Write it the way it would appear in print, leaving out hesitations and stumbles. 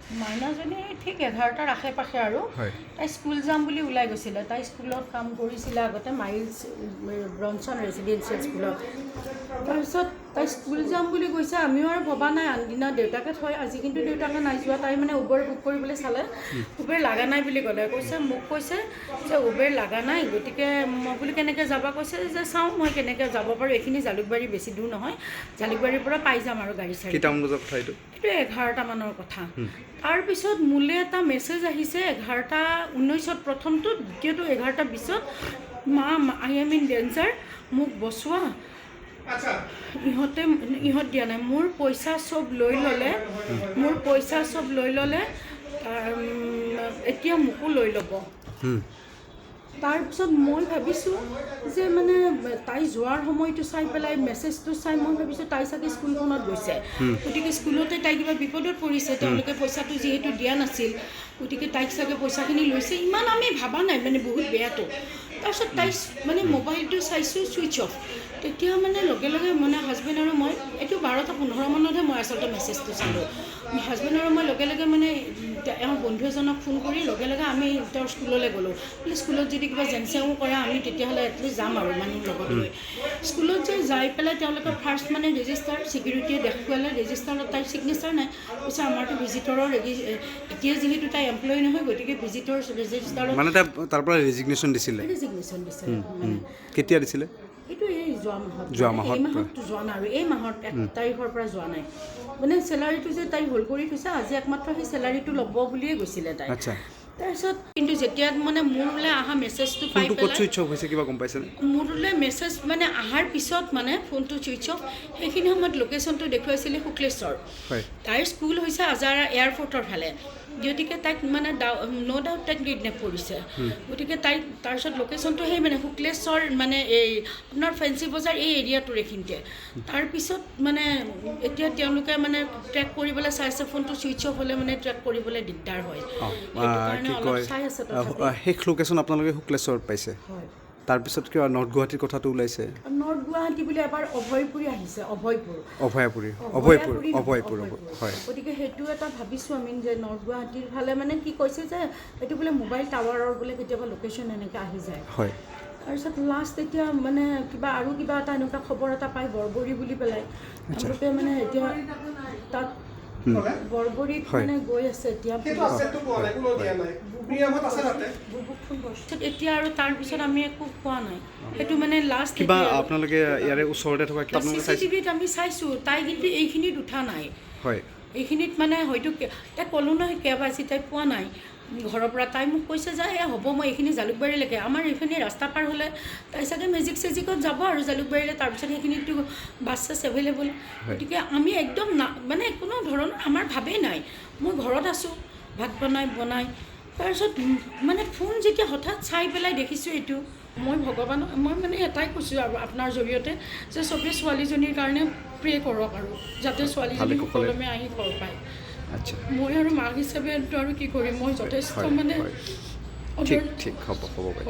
মাইনাজনী ঠিক 11টাৰ আশে পাশে আৰু তাই স্কুল যাম বুলি ওলাই গৈছিলে। তাই স্কুলত কাম কৰিছিলে আগতে মাইলছ ব্ৰনছন ৰেচিডেঞ্চিয়েল স্কুলত। তাৰপিছত তাই স্কুল যাম বুলি কৈছে, আমিও আৰু ভবা নাই। আনদিনা দেউতাকে থয়, আজি কিন্তু দেউতাকে নাই যোৱা। তাই মানে উবেৰ বুক কৰিবলৈ চালে, উবেৰ লগা নাই বুলি ক'লে। মোক কৈছে যে উবেৰ লগা নাই, গতিকে মই বোলো কেনেকৈ যাবা? কৈছে যে চাওঁ মই কেনেকৈ যাব পাৰোঁ, এইখিনি জালুকবাৰী বেছি দূৰ নহয়, জালুকবাৰীৰ পৰা পাই যাম আৰু গাড়ী চাড়ী। কেইটামান বজাৰ কথা এইটো? এইটো 11টামানৰ কথা। তাৰপিছত মোলৈ এটা মেছেজ আহিছে 11:19 প্ৰথমটো, দ্বিতীয়টো 11:20। মা আই এম ইন ডেঞ্জাৰ, মোক বচোৱা। ইহঁত দিয়া নাই, মোৰ পইচা চব লৈ ল'লে, এতিয়া মোকো লৈ ল'ব। তাৰপিছত মই ভাবিছোঁ যে মানে তাই যোৱাৰ সময়টো চাই পেলাই মেছেজটো চাই মই ভাবিছোঁ তাই চাগে স্কুলখনত গৈছে, গতিকে স্কুলতে তাই কিবা বিপদত পৰিছে। তেওঁলোকে পইচাটো যিহেতু দিয়া নাছিল, গতিকে তাইক চাগে পইচাখিনি লৈছে। ইমান আমি ভাবা নাই মানে বহুত বেয়াটো। তাৰপিছত তাই মানে মোবাইলটো চাইছোঁ ছুইচ অফ। তেতিয়া মানে লগে লগে মানে হাজবেণ্ড আৰু মই, এইটো 12:15 মানতহে মই আচলতে মেছেজটো চালোঁ। হাজবেণ্ড আৰু মই লগে লগে মানে এওঁ বন্ধু এজনক ফোন কৰি লগে লগে আমি তেওঁৰ স্কুললৈ গ'লোঁ। বোলে স্কুলত যদি কিবা জেংচেঙো কৰে আমি তেতিয়াহ'লে এটলিষ্ট যাম আৰু মানুহ লগত লৈ। স্কুলত যাই পেলাই তেওঁলোকে ফাৰ্ষ্ট মানে ৰেজিষ্টাৰ ছিকিউৰিটিয়ে দেখুৱালে, ৰেজিষ্টাৰত তাইৰ ছিগনেচাৰ নাই। কৈছে আমাৰতো ভিজিটৰৰ এতিয়া যিহেতু তাই এমপ্লয়ী নহয়, গতিকে ভিজিটৰ ৰেজিষ্টাৰত মানে তাৰ পৰা ৰেজিগনেশ্যন দিছিলে। কেতিয়া দিছিলে? এইটো এই যোৱা মাহত যোৱা নাই আৰু এই মাহৰ 1 তাৰিখৰ পৰা যোৱা নাই। মানে চেলাৰীটো যে তাই হোল্ড কৰি থৈছে, আজি একমাত্ৰ সেই চেলাৰীটো ল'ব বুলিয়ে গৈছিলে তাই। তাৰপিছত কিন্তু যেতিয়া মানে মোৰলৈ অহা মেছেজটো পাই পেলাই ছুইচ অফ হৈছে কিবা গম পাইছেনে? মোৰলৈ মেছেজ মানে অহাৰ পিছত মানে ফোনটো ছুইচ অফ। সেইখিনি সময়ত লোকেশ্যনটো দেখুৱাইছিলে শুক্লেশ্বৰ। তাইৰ স্কুল হৈছে আজাৰা এয়াৰপৰ্টৰ ফালে, গতিকে তাইক মানে ন' ডাউট তাইক কিডনেপ কৰিছে। গতিকে তাইক তাৰপিছত লোকেশ্যনটো সেই মানে শুক্লেশ্বৰ মানে এই আপোনাৰ ফেঞ্চি বজাৰ এই এৰিয়াটোৰ এইখিনিতে। তাৰপিছত মানে এতিয়া তেওঁলোকে মানে ট্ৰেক কৰিবলৈ চাইছে, ফোনটো ছুইচ অফ হ'লে মানে ট্ৰেক কৰিবলৈ দিগদাৰ হয়। শেষ লোকেশ্যন আপোনালোকে শুক্লেশ্বৰ পাইছে? তাৰপিছত কিবা নৰ্থ গুৱাহাটীৰ কথাটো ওলাইছে? নৰ্থ গুৱাহাটী বুলি এবাৰ অভয়পুৰী আহিছে, অভয়পুৰ। গতিকে সেইটো এটা ভাবিছোঁ আমি যে নৰ্থ গুৱাহাটীৰ ফালে মানে কি কৈছে যে এইটো বোলে মোবাইল টাৱাৰৰ বোলে কেতিয়াবা লোকেশ্যন এনেকৈ আহি যায়। তাৰপিছত লাষ্ট এতিয়া মানে কিবা এটা এনেকুৱা খবৰ এটা পাই বৰবৰী বুলি পেলাই তেওঁলোকে মানে এতিয়া তাত বৰবৰীত মানে গৈ আছে এতিয়া। এতিয়া আৰু তাৰপিছত আমি একো পোৱা নাই। সেইটো মানে লাষ্ট কিবা আপোনালোকে ইয়াৰে ওচৰতে থকা CCTVত আমি চাইছোঁ, তাই কিন্তু এইখিনিত উঠা নাই। এইখিনিত মানে হয়তো তাই ক'লোঁ নহয় কেব আজি তাই পোৱা নাই ঘৰৰ পৰা। তাই মোক কৈছে যে হ'ব মই এইখিনি জালুকবাৰীলৈকে, আমাৰ এইখিনি ৰাস্তা পাৰ হ'লে তাই চাগে মেজিকত যাব আৰু জালুকবাৰীলৈ। তাৰপিছত সেইখিনিতো বাছ চাছ এভেইলেবল। গতিকে আমি একদম মানে কোনো ধৰণৰ আমাৰ ভাবেই নাই। মই ঘৰত আছোঁ ভাত বনাই তাৰপিছত মানে ফোন যেতিয়া হঠাৎ চাই পেলাই দেখিছোঁ এইটো, মই ভগৱানক মই মানে এটাই কৈছোঁ আৰু আপোনাৰ জৰিয়তে যে চবেই ছোৱালীজনীৰ কাৰণে প্ৰে কৰক আৰু যাতে ছোৱালীজনী সুকলমে আহি ঘৰ পায়। মই আৰু মাক হিচাপে আৰু কি কৰিম, মই যথেষ্ট মানে ঠিক হ'ব।